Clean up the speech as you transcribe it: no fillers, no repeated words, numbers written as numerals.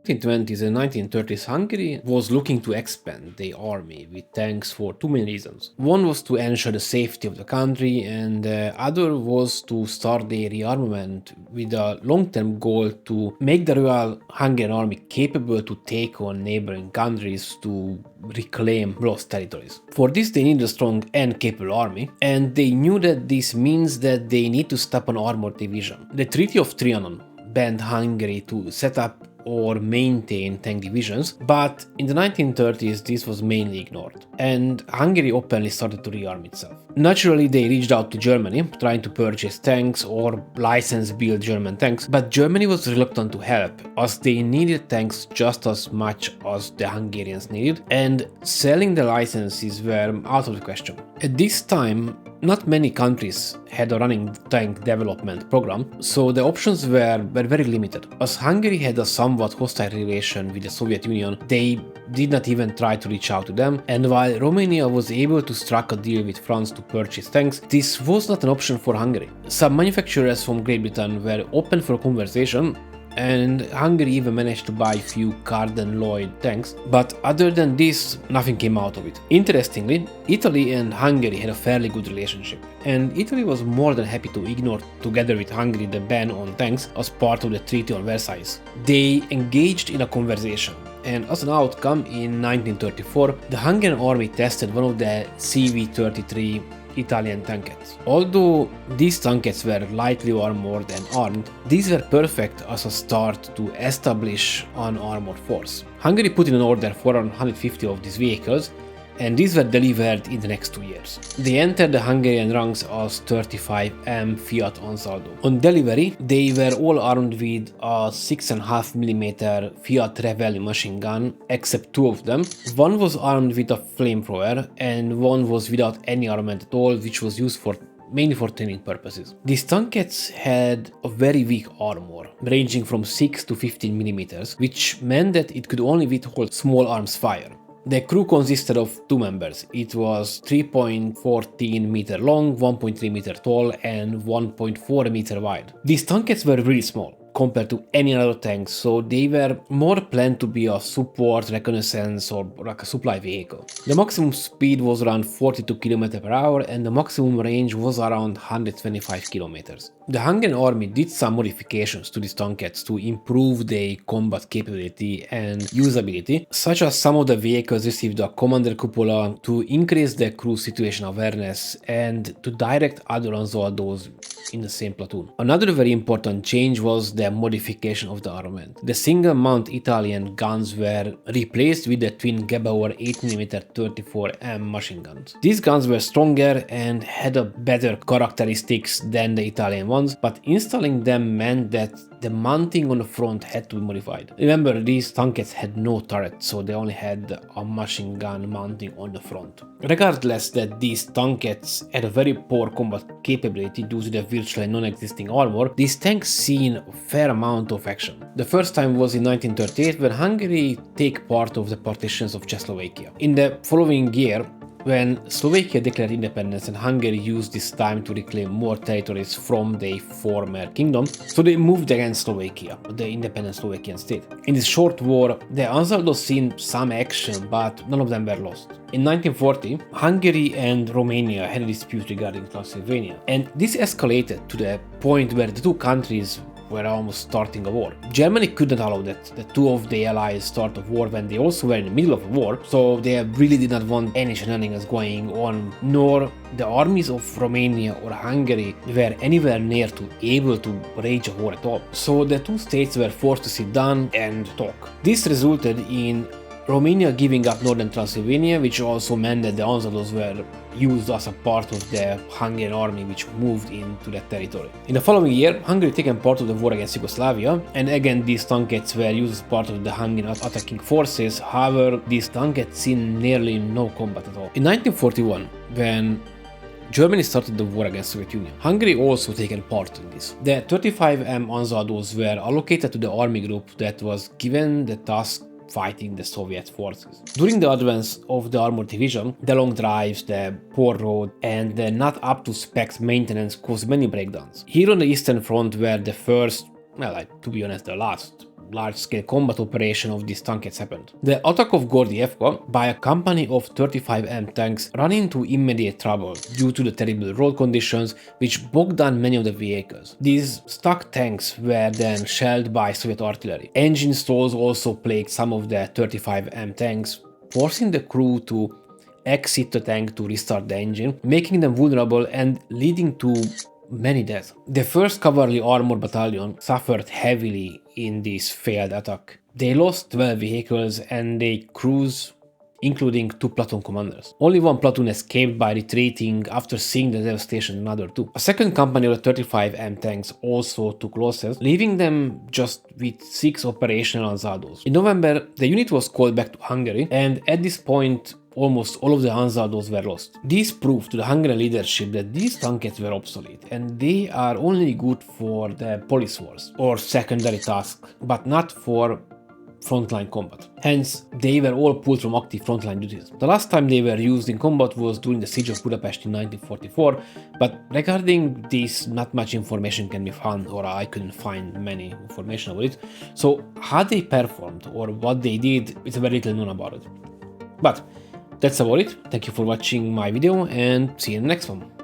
1920s and 1930s, Hungary was looking to expand their army with tanks for two main reasons. One was to ensure the safety of the country, and the other was to start their rearmament with a long-term goal to make the Royal Hungarian Army capable to take on neighbouring countries to reclaim lost territories. For this, they need a strong and capable army, and they knew that this means that they need to stop an armoured division. The Treaty of Trianon banned Hungary to set up or maintain tank divisions, but in the 1930s this was mainly ignored, and Hungary openly started to rearm itself. Naturally, they reached out to Germany, trying to purchase tanks or license-build German tanks, but Germany was reluctant to help, as they needed tanks just as much as the Hungarians needed, and selling the licenses were out of the question. At this time, not many countries had a running tank development program, so the options were very limited. As Hungary had a somewhat hostile relation with the Soviet Union, they did not even try to reach out to them, and while Romania was able to strike a deal with France to purchase tanks, this was not an option for Hungary. Some manufacturers from Great Britain were open for a conversation, and Hungary even managed to buy a few Carden Lloyd tanks, but other than this, nothing came out of it. Interestingly, Italy and Hungary had a fairly good relationship, and Italy was more than happy to ignore together with Hungary the ban on tanks as part of the Treaty of Versailles. They engaged in a conversation, and as an outcome, in 1934, the Hungarian army tested one of the CV-33 Italian tankettes. Although these tankettes were lightly armored and armed, these were perfect as a start to establish an armored force. Hungary put in an order for around 150 of these vehicles, and these were delivered in the next 2 years. They entered the Hungarian ranks as 35M FIAT Ansaldo. On delivery, they were all armed with a 6.5mm FIAT Revel machine gun, except two of them. One was armed with a flamethrower, and one was without any armament at all, which was used mainly for training purposes. These tankettes had a very weak armor, ranging from 6 to 15mm, which meant that it could only withhold small arms fire. The crew consisted of two members. It was 3.14 meter long, 1.3 meter tall, and 1.4 meter wide. These tankettes were really small compared to any other tanks, so they were more planned to be a support, reconnaissance, or like a supply vehicle. The maximum speed was around 42 km per hour, and the maximum range was around 125 km. The Hungarian army did some modifications to these tankettes to improve their combat capability and usability, such as some of the vehicles received a commander cupola to increase the crew situation awareness and to direct other Ansaldos in the same platoon. Another very important change was the modification of the armament. The single mount Italian guns were replaced with the twin Gebauer 8mm 34M machine guns. These guns were stronger and had a better characteristics than the Italian ones, but installing them meant that the mounting on the front had to be modified. Remember, these tankettes had no turret, so they only had a machine gun mounting on the front. Regardless that these tankettes had a very poor combat capability due to the virtually non-existing armor, these tanks seen a fair amount of action. The first time was in 1938 when Hungary took part of the partitions of Czechoslovakia. In the following year, when Slovakia declared independence and Hungary used this time to reclaim more territories from their former kingdom, so they moved against Slovakia, the independent Slovakian state. In this short war, the Ansaldos seen some action, but none of them were lost. In 1940, Hungary and Romania had a dispute regarding Transylvania, and this escalated to the point where the two countries were almost starting a war. Germany could not allow that the two of the allies start a war when they also were in the middle of a war, so they really did not want any shenanigans going on, nor the armies of Romania or Hungary were anywhere near to able to wage a war at all. So the two states were forced to sit down and talk. This resulted in Romania giving up northern Transylvania, which also meant that the Ansaldos were used as a part of the Hungarian army which moved into that territory. In the following year, Hungary taken part of the war against Yugoslavia, and again these tankettes were used as part of the Hungarian attacking forces. However, these tankettes seen nearly no combat at all. In 1941, when Germany started the war against the Soviet Union, Hungary also taken part in this. The 35M Ansaldos were allocated to the army group that was given the task fighting the Soviet forces. During the advance of the armored division, the long drives, the poor road, and the not up to specs maintenance caused many breakdowns. Here on the Eastern Front were the first, to be honest, the last large-scale combat operation of these tankettes happened. The attack of Gordievka by a company of 35M tanks ran into immediate trouble due to the terrible road conditions which bogged down many of the vehicles. These stuck tanks were then shelled by Soviet artillery. Engine stalls also plagued some of the 35M tanks, forcing the crew to exit the tank to restart the engine, making them vulnerable and leading to many deaths. The 1st Cavalry Armored Battalion suffered heavily in this failed attack. They lost 12 vehicles and their crews, including 2 platoon commanders. Only 1 platoon escaped by retreating after seeing the devastation in another 2. A 2nd company of the 35M tanks also took losses, leaving them just with 6 operational Ansaldos. In November, the unit was called back to Hungary, and at this point almost all of the Ansaldos were lost. This proved to the Hungarian leadership that these tankettes were obsolete and they are only good for the police wars or secondary tasks, but not for frontline combat. Hence, they were all pulled from active frontline duties. The last time they were used in combat was during the siege of Budapest in 1944, but regarding this, not much information can be found, or I couldn't find many information about it. So how they performed or what they did, it's very little known about it. But that's about it. Thank you for watching my video and see you in the next one.